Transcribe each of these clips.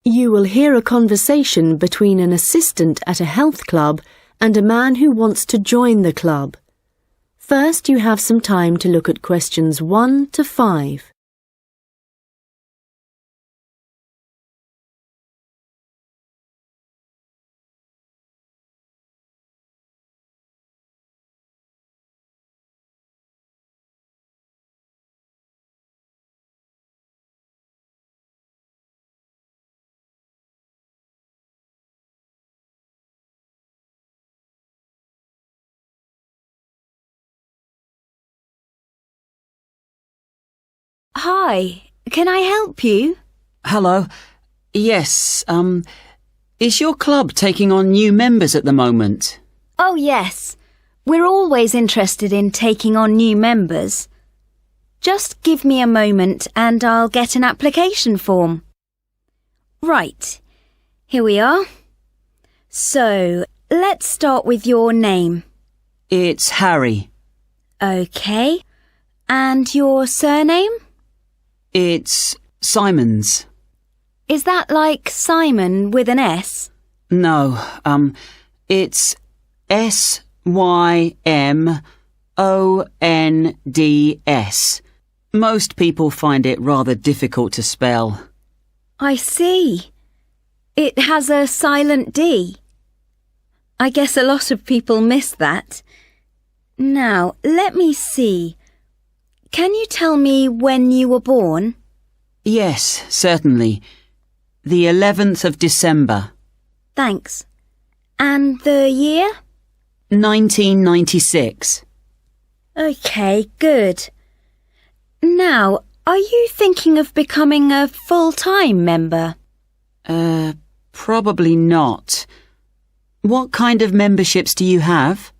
You will hear a conversation between an assistant at a health club and a man who wants to join the club. First, you have some time to look at questions 1 to 5. Hi, can I help you? Hello. Yes, is your club taking on new members at the moment? Oh, yes. We're always interested in taking on new members. Just give me a moment and I'll get an application form. Right, here we are. So, let's start with your name. It's Harry. OK. And your surname? It's Simons. Is that like Simon with an S? No, it's Symonds. Most people find it rather difficult to spell. I see. It has a silent D. I guess a lot of people miss that. Now, let me see. Can you tell me when you were born? Yes, certainly. The 11th of December. Thanks. And the year? 1996. OK, good. Now, are you thinking of becoming a full-time member? Probably not. What kind of memberships do you have?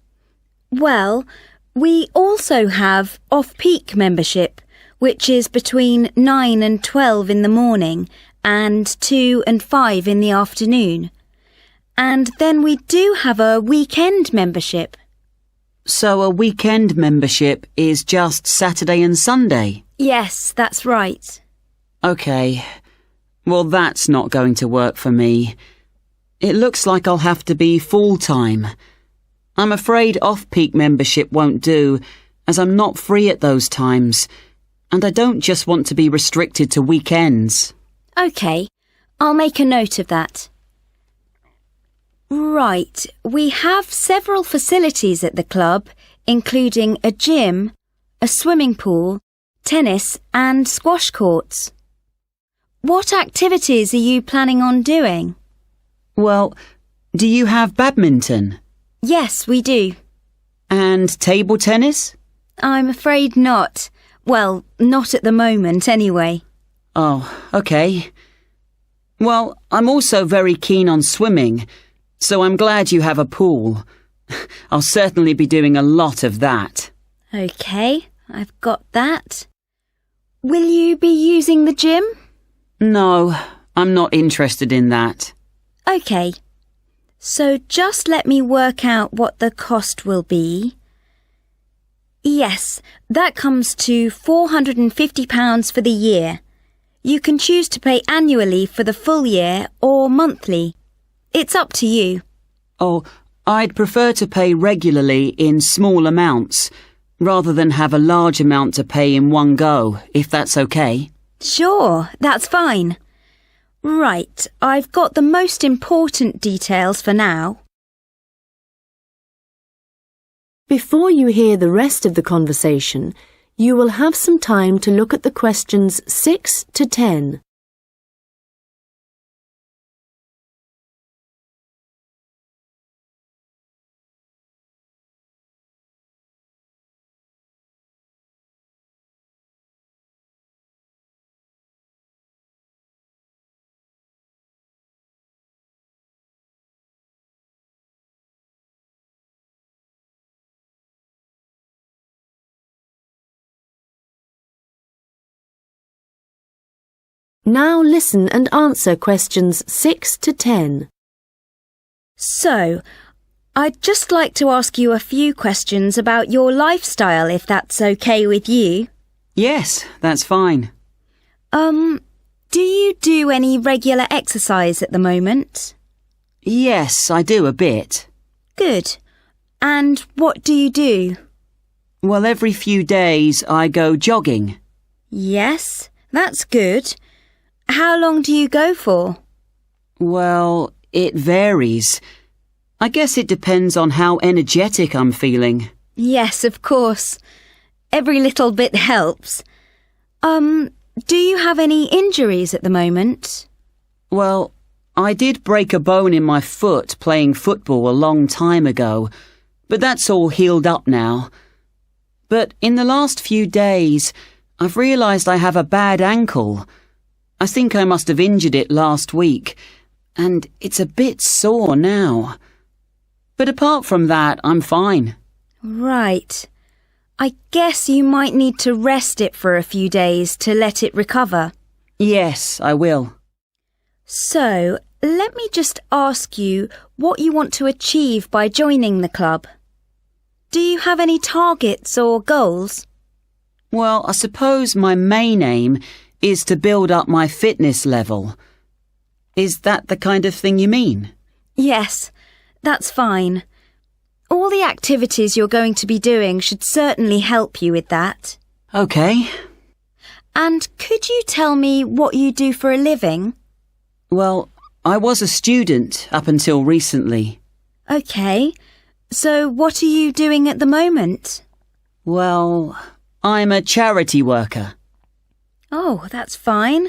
Well, we also have off-peak membership, which is between 9 and 12 in the morning and 2 and 5 in the afternoon. And then we do have a weekend membership. So a weekend membership is just Saturday and Sunday? Yes, that's right. OK. Well, that's not going to work for me. It looks like I'll have to be full-time. I'm afraid off-peak membership won't do, as I'm not free at those times, and I don't just want to be restricted to weekends. OK, I'll make a note of that. Right, we have several facilities at the club, including a gym, a swimming pool, tennis and squash courts. What activities are you planning on doing? Well, do you have badminton? Yes, we do. And table tennis? I'm afraid not. Well, not at the moment, anyway. Oh, OK. Well, I'm also very keen on swimming, so I'm glad you have a pool. I'll certainly be doing a lot of that. OK, I've got that. Will you be using the gym? No, I'm not interested in that. OK. So just let me work out what the cost will be. Yes, that comes to £450 for the year. You can choose to pay annually for the full year or monthly. It's up to you. Oh, I'd prefer to pay regularly in small amounts, rather than have a large amount to pay in one go, if that's OK. Sure, that's fine. Right, I've got the most important details for now. Before you hear the rest of the conversation, you will have some time to look at the questions 6 to 10. Now listen and answer questions 6 to 10. So, I'd just like to ask you a few questions about your lifestyle, if that's OK with you. Yes, that's fine. Do you do any regular exercise at the moment? Yes, I do a bit. Good. And what do you do? Well, every few days I go jogging. Yes, that's good. How long do you go for? Well, it varies. I guess it depends on how energetic I'm feeling. Yes, of course. Every little bit helps. Do you have any injuries at the moment? Well, I did break a bone in my foot playing football a long time ago, but that's all healed up now. But in the last few days, I've realised I have a bad ankle. I think I must have injured it last week, and it's a bit sore now. But apart from that, I'm fine. Right. I guess you might need to rest it for a few days to let it recover. Yes, I will. So, let me just ask you what you want to achieve by joining the club. Do you have any targets or goals? Well, I suppose my main aim is to build up my fitness level. Is that the kind of thing you mean? Yes, that's fine. All the activities you're going to be doing should certainly help you with that. Okay. And could you tell me what you do for a living? Well, I was a student up until recently. Okay. So what are you doing at the moment? Well, I'm a charity worker. Oh, that's fine.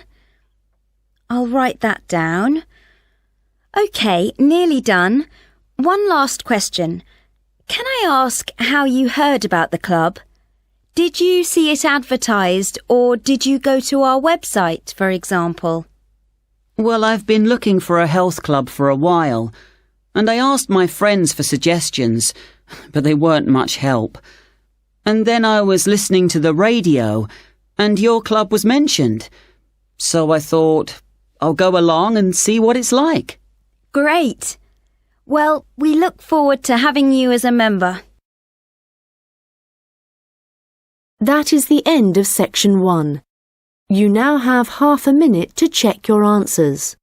I'll write that down. Okay, nearly done. One last question. Can I ask how you heard about the club? Did you see it advertised or did you go to our website, for example? Well, I've been looking for a health club for a while, and I asked my friends for suggestions, but they weren't much help. And then I was listening to the radio, and your club was mentioned. So I thought, I'll go along and see what it's like. Great. Well, we look forward to having you as a member. That is the end of section 1. You now have half a minute to check your answers.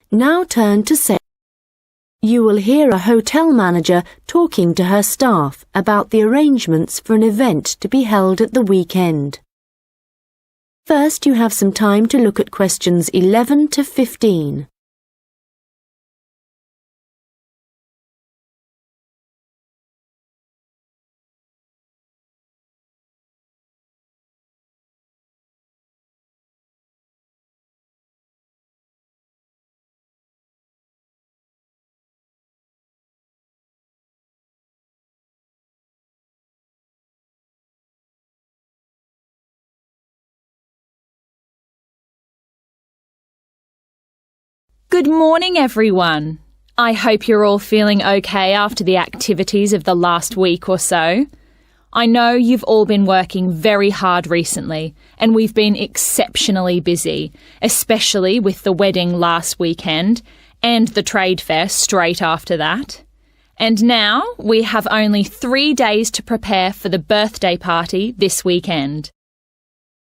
Now turn to section. You will hear a hotel manager talking to her staff about the arrangements for an event to be held at the weekend. First, you have some time to look at questions 11 to 15. Good morning, everyone. I hope you're all feeling okay after the activities of the last week or so. I know you've all been working very hard recently, and we've been exceptionally busy, especially with the wedding last weekend and the trade fair straight after that. And now we have only 3 days to prepare for the birthday party this weekend.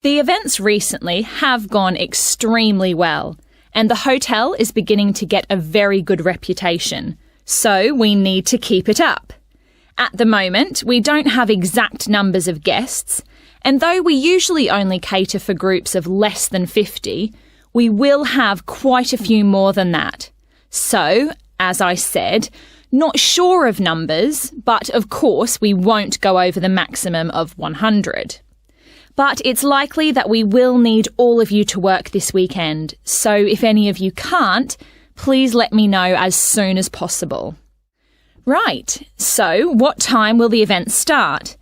The events recently have gone extremely well, and the hotel is beginning to get a very good reputation, so we need to keep it up. At the moment, we don't have exact numbers of guests, and though we usually only cater for groups of less than 50, we will have quite a few more than that. So, as I said, not sure of numbers, but of course we won't go over the maximum of 100. But it's likely that we will need all of you to work this weekend, so if any of you can't, please let me know as soon as possible. Right, so what time will the event start?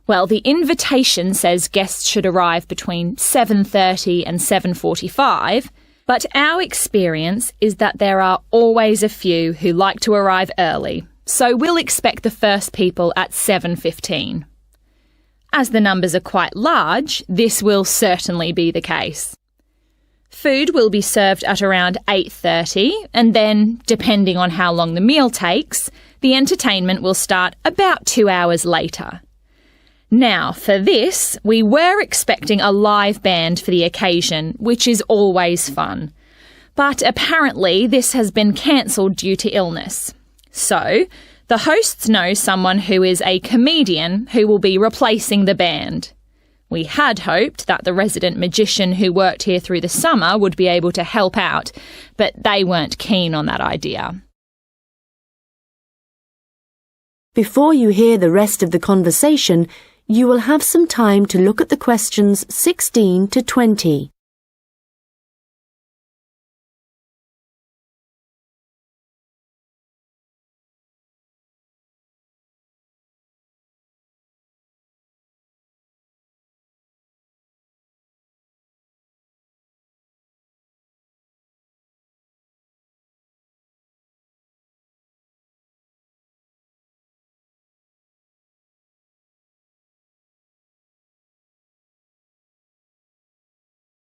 Well, the invitation says guests should arrive between 7:30 and 7:45, But our experience is that there are always a few who like to arrive early, so we'll expect the first people at 7:15. As the numbers are quite large, this will certainly be the case. Food will be served at around 8:30, and then, depending on how long the meal takes, the entertainment will start about 2 hours later. Now, for this, we were expecting a live band for the occasion, which is always fun. But apparently this has been cancelled due to illness. So, the hosts know someone who is a comedian who will be replacing the band. We had hoped that the resident magician who worked here through the summer would be able to help out, but they weren't keen on that idea. Before you hear the rest of the conversation, you will have some time to look at the questions 16 to 20.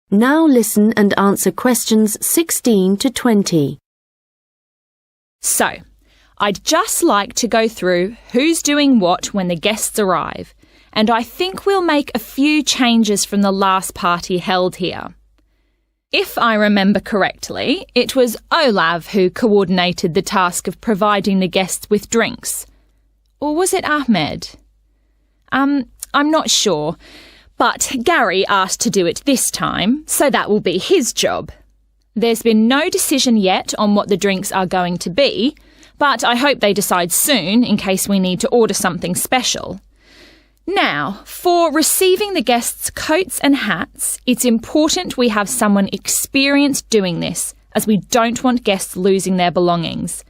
Now listen and answer questions 16 to 20. So, I'd just like to go through who's doing what when the guests arrive, and I think we'll make a few changes from the last party held here. If I remember correctly, it was Olav who coordinated the task of providing the guests with drinks. Or was it Ahmed? I'm not sure. But Gary asked to do it this time, so that will be his job. There's been no decision yet on what the drinks are going to be, but I hope they decide soon in case we need to order something special. Now, for receiving the guests' coats and hats, it's important we have someone experienced doing this, as we don't want guests losing their belongings.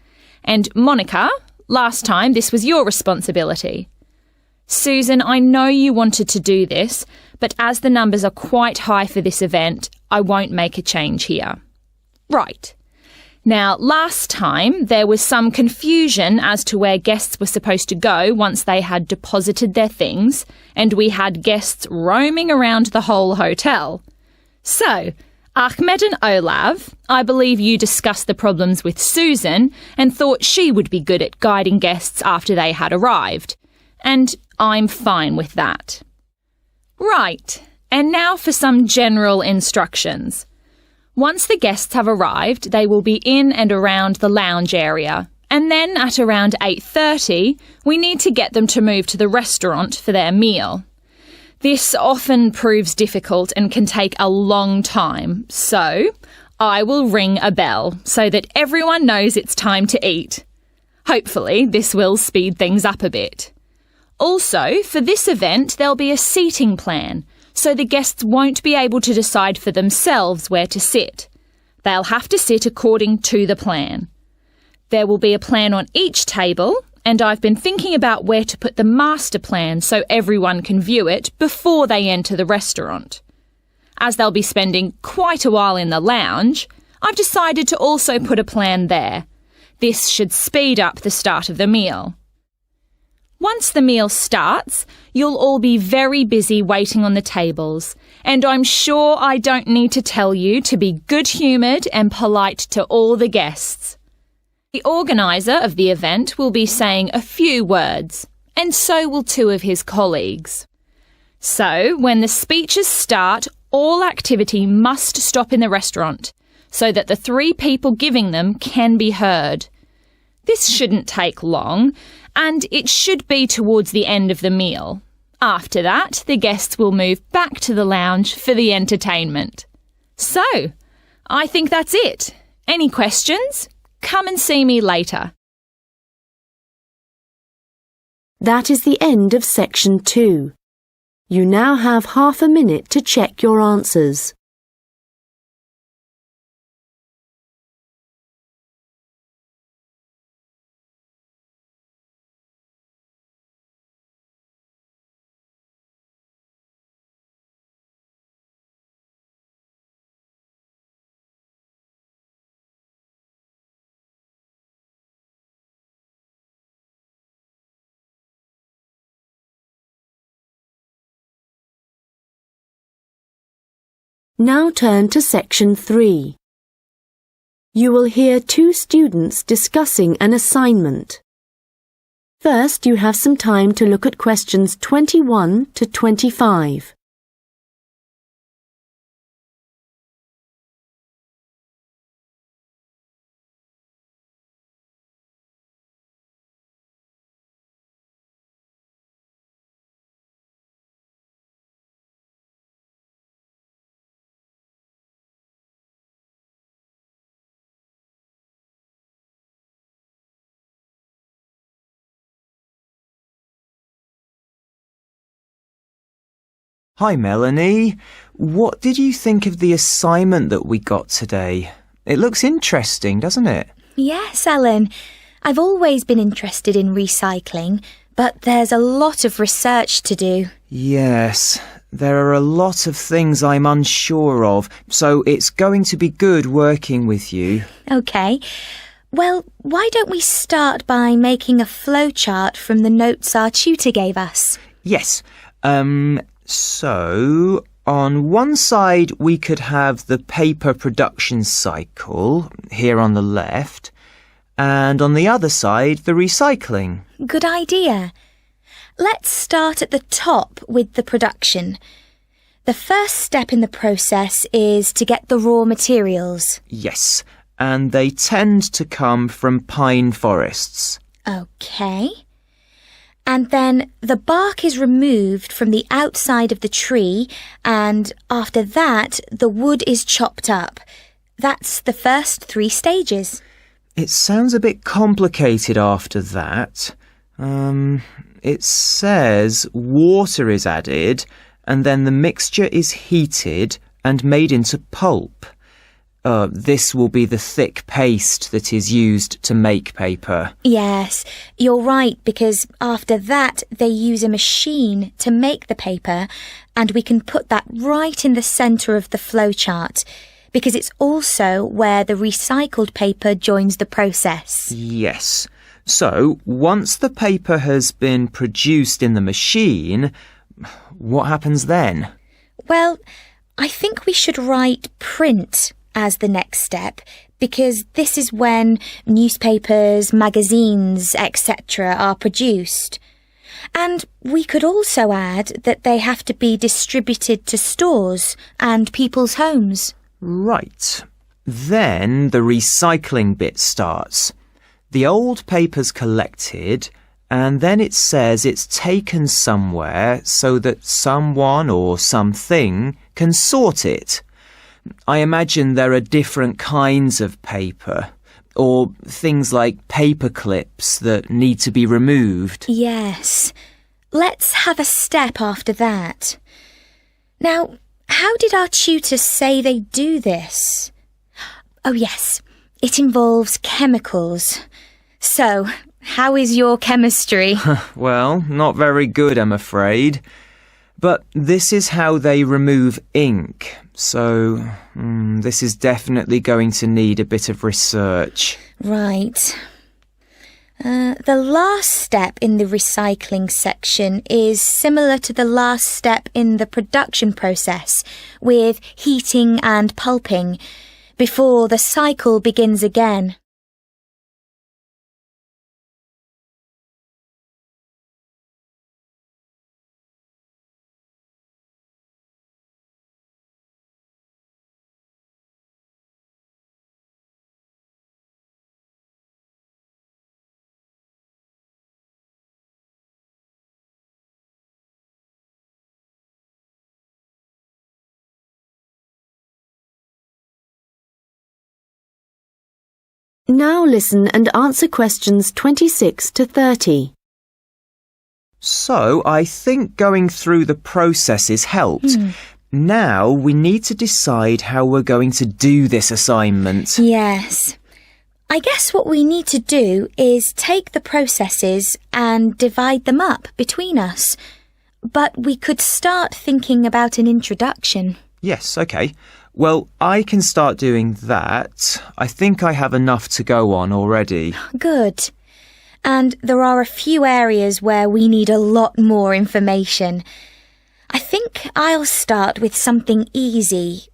And Monica, last time this was your responsibility. Susan, I know you wanted to do this, but as the numbers are quite high for this event, I won't make a change here. Right. Now, last time there was some confusion as to where guests were supposed to go once they had deposited their things, and we had guests roaming around the whole hotel. So, Ahmed and Olav, I believe you discussed the problems with Susan and thought she would be good at guiding guests after they had arrived. And I'm fine with that. Right, and now for some general instructions. Once the guests have arrived, they will be in and around the lounge area, and then at around 8:30, we need to get them to move to the restaurant for their meal. This often proves difficult and can take a long time, so I will ring a bell so that everyone knows it's time to eat. Hopefully, this will speed things up a bit. Also, for this event, there'll be a seating plan, so the guests won't be able to decide for themselves where to sit. They'll have to sit according to the plan. There will be a plan on each table, and I've been thinking about where to put the master plan so everyone can view it before they enter the restaurant. As they'll be spending quite a while in the lounge, I've decided to also put a plan there. This should speed up the start of the meal. Once the meal starts, you'll all be very busy waiting on the tables, and I'm sure I don't need to tell you to be good-humoured and polite to all the guests. The organiser of the event will be saying a few words, and so will two of his colleagues. So, when the speeches start, all activity must stop in the restaurant, so that the three people giving them can be heard. This shouldn't take long, and it should be towards the end of the meal. After that, the guests will move back to the lounge for the entertainment. So, I think that's it. Any questions? Come and see me later. That is the end of section 2. You now have half a minute to check your answers. Now turn to section 3. You will hear two students discussing an assignment. First, you have some time to look at questions 21 to 25. Hi Melanie, what did you think of the assignment that we got today? It looks interesting, doesn't it? Yes, Ellen. I've always been interested in recycling, but there's a lot of research to do. Yes, there are a lot of things I'm unsure of, so it's going to be good working with you. OK. Well, why don't we start by making a flowchart from the notes our tutor gave us? Yes, so on one side we could have the paper production cycle, here on the left, and on the other side the recycling. Good idea. Let's start at the top with the production. The first step in the process is to get the raw materials. Yes, and they tend to come from pine forests. OK. And then the bark is removed from the outside of the tree, and after that, the wood is chopped up. That's the first 3 stages. It sounds a bit complicated after that. It says water is added, and then the mixture is heated and made into pulp. This will be the thick paste that is used to make paper. Yes, you're right, because after that they use a machine to make the paper, and we can put that right in the centre of the flowchart, because it's also where the recycled paper joins the process. Yes. So, once the paper has been produced in the machine, what happens then? Well, I think we should write print as the next step, because this is when newspapers, magazines, etc. are produced. And we could also add that they have to be distributed to stores and people's homes. Right. Then the recycling bit starts. The old paper's collected, and then it says it's taken somewhere so that someone or something can sort it. I imagine there are different kinds of paper, or things like paper clips that need to be removed. Yes. Let's have a step after that. Now, how did our tutor say they do this? Oh yes, it involves chemicals. So, how is your chemistry? Well, not very good, I'm afraid. But this is how they remove ink, so this is definitely going to need a bit of research. Right. The last step in the recycling section is similar to the last step in the production process, with heating and pulping, before the cycle begins again. Now listen and answer questions 26 to 30. So, I think going through the processes helped. Now we need to decide how we're going to do this assignment. Yes. I guess what we need to do is take the processes and divide them up between us. But we could start thinking about an introduction. Yes, OK. Well, I can start doing that. I think I have enough to go on already. Good. And there are a few areas where we need a lot more information. I think I'll start with something easy.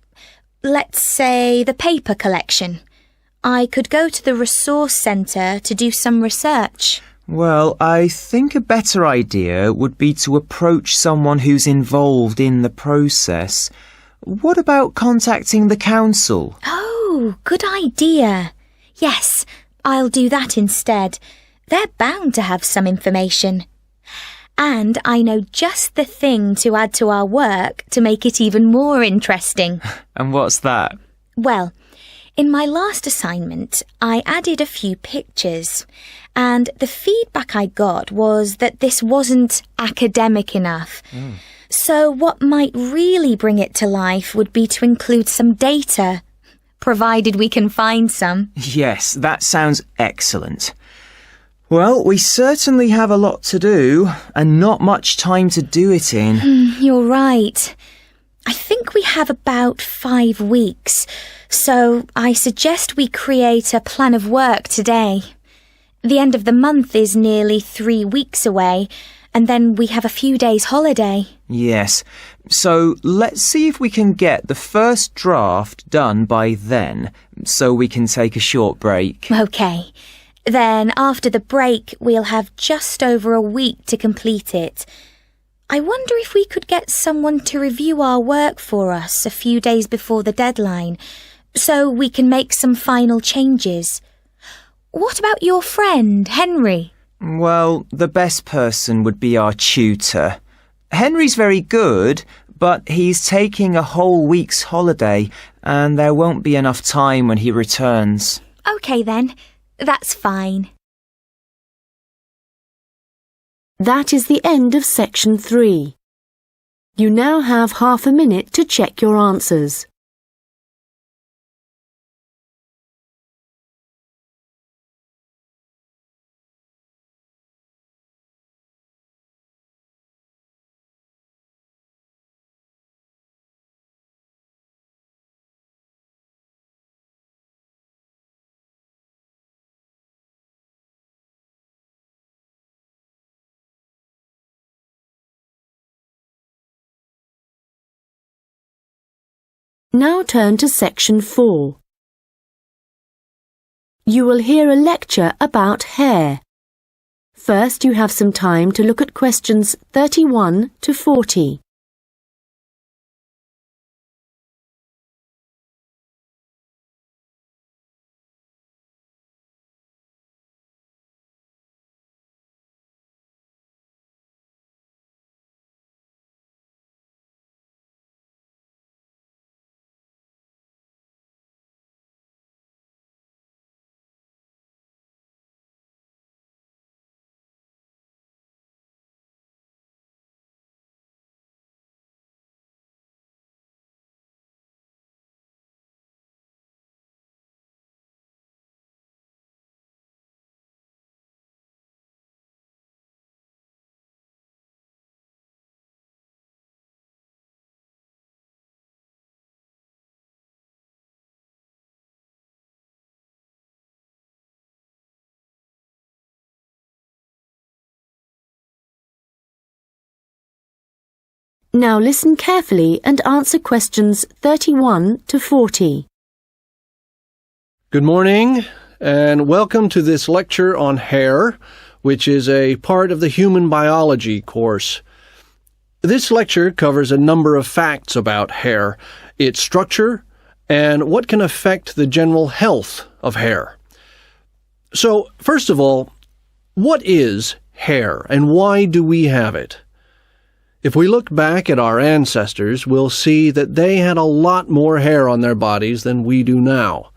let's say the paper collection. I could go to the resource centre to do some research. Well, I think a better idea would be to approach someone who's involved in the process. What about contacting the council? Oh, good idea. Yes, I'll do that instead. They're bound to have some information. And I know just the thing to add to our work to make it even more interesting. And what's that? Well, in my last assignment, I added a few pictures, and the feedback I got was that this wasn't academic enough. So what might really bring it to life would be to include some data, provided we can find some. Yes, that sounds excellent. Well, we certainly have a lot to do, and not much time to do it in. You're right. I think we have about 5 weeks, so I suggest we create a plan of work today. The end of the month is nearly 3 weeks away, and then we have a few days holiday. Yes, so let's see if we can get the first draft done by then, so we can take a short break. OK. Then after the break, we'll have just over a week to complete it. I wonder if we could get someone to review our work for us a few days before the deadline, so we can make some final changes. What about your friend, Henry? Well, the best person would be our tutor. Henry's very good, but he's taking a whole week's holiday, and there won't be enough time when he returns. OK then, that's fine. That is the end of section 3. You now have half a minute to check your answers. Now turn to section 4. You will hear a lecture about hair. First, you have some time to look at questions 31 to 40. Now listen carefully and answer questions 31 to 40. Good morning, and welcome to this lecture on hair, which is a part of the human biology course. This lecture covers a number of facts about hair, its structure, and what can affect the general health of hair. So, first of all, what is hair, and why do we have it? If we look back at our ancestors, we'll see that they had a lot more hair on their bodies than we do now.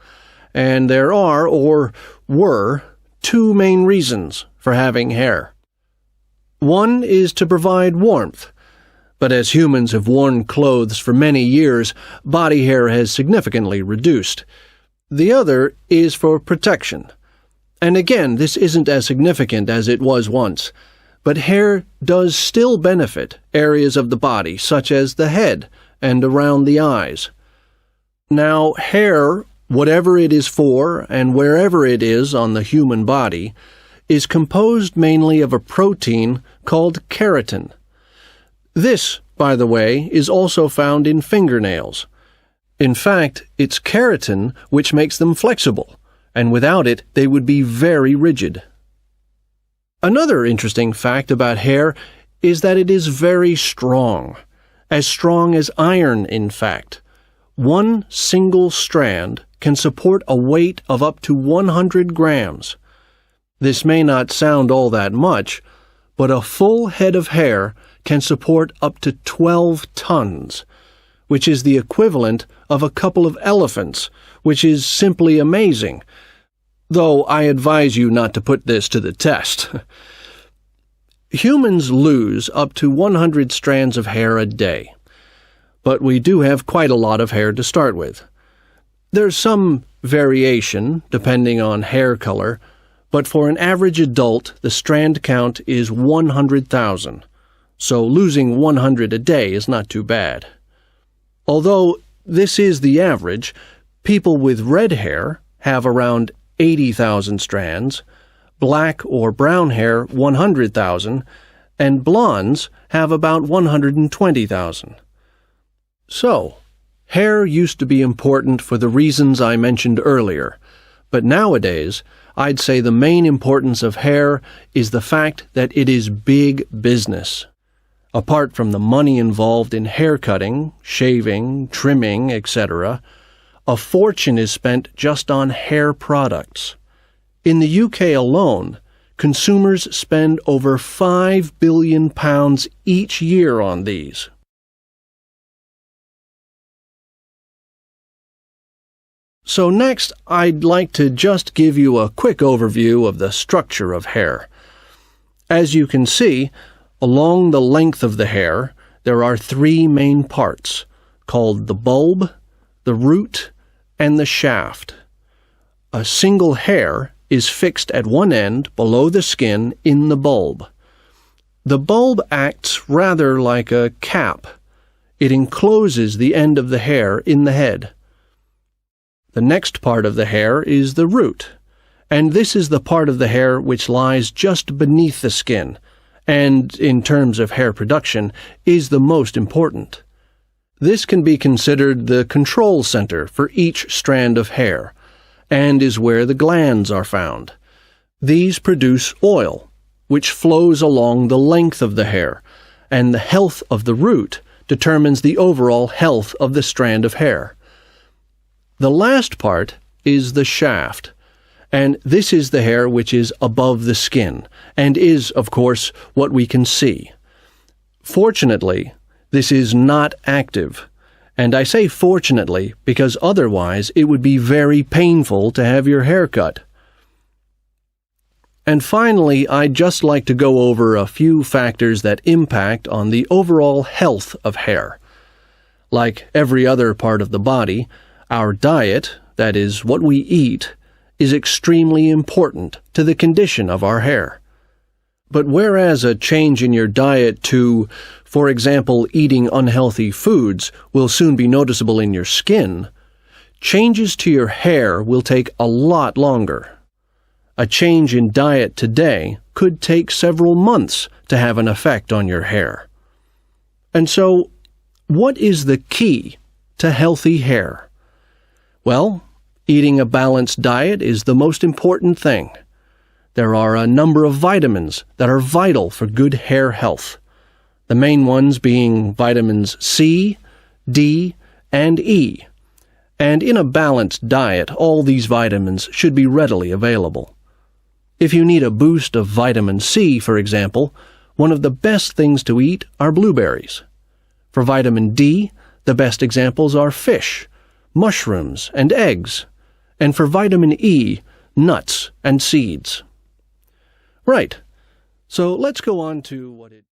And there are, or were, 2 main reasons for having hair. One is to provide warmth. But as humans have worn clothes for many years, body hair has significantly reduced. The other is for protection. And again, this isn't as significant as it was once. But hair does still benefit areas of the body, such as the head and around the eyes. Now, hair, whatever it is for and wherever it is on the human body, is composed mainly of a protein called keratin. This, by the way, is also found in fingernails. In fact, it's keratin which makes them flexible, and without it they would be very rigid. Another interesting fact about hair is that it is very strong as iron, in fact. One single strand can support a weight of up to 100 grams. This may not sound all that much, but a full head of hair can support up to 12 tons, which is the equivalent of a couple of elephants, which is simply amazing, though I advise you not to put this to the test. Humans lose up to 100 strands of hair a day, but we do have quite a lot of hair to start with. There's some variation depending on hair color, but for an average adult, the strand count is 100,000, so losing 100 a day is not too bad. Although this is the average, people with red hair have around 80,000 strands, black or brown hair 100,000, and blondes have about 120,000. So, hair used to be important for the reasons I mentioned earlier, but nowadays I'd say the main importance of hair is the fact that it is big business. Apart from the money involved in hair cutting, shaving, trimming, etc., a fortune is spent just on hair products. In the UK alone, consumers spend over £5 billion each year on these. So next, I'd like to just give you a quick overview of the structure of hair. As you can see, along the length of the hair, there are three main parts, called the bulb, the root, and the shaft. A single hair is fixed at one end below the skin in the bulb. The bulb acts rather like a cap. It encloses the end of the hair in the head. The next part of the hair is the root, and this is the part of the hair which lies just beneath the skin, and, in terms of hair production, is the most important. This can be considered the control center for each strand of hair, and is where the glands are found. These produce oil, which flows along the length of the hair, and the health of the root determines the overall health of the strand of hair. The last part is the shaft, and this is the hair which is above the skin, and is, of course, what we can see. Fortunately, this is not active, and I say fortunately because otherwise it would be very painful to have your hair cut. And finally, I'd just like to go over a few factors that impact on the overall health of hair. Like every other part of the body, our diet, that is, what we eat, is extremely important to the condition of our hair. But whereas a change in your diet to, for example, eating unhealthy foods will soon be noticeable in your skin, changes to your hair will take a lot longer. A change in diet today could take several months to have an effect on your hair. And so, what is the key to healthy hair? Well, eating a balanced diet is the most important thing. There are a number of vitamins that are vital for good hair health, the main ones being vitamins C, D, and E. And in a balanced diet, all these vitamins should be readily available. If you need a boost of vitamin C, for example, one of the best things to eat are blueberries. For vitamin D, the best examples are fish, mushrooms, and eggs, and for vitamin E, nuts and seeds. Right, so let's go on to what it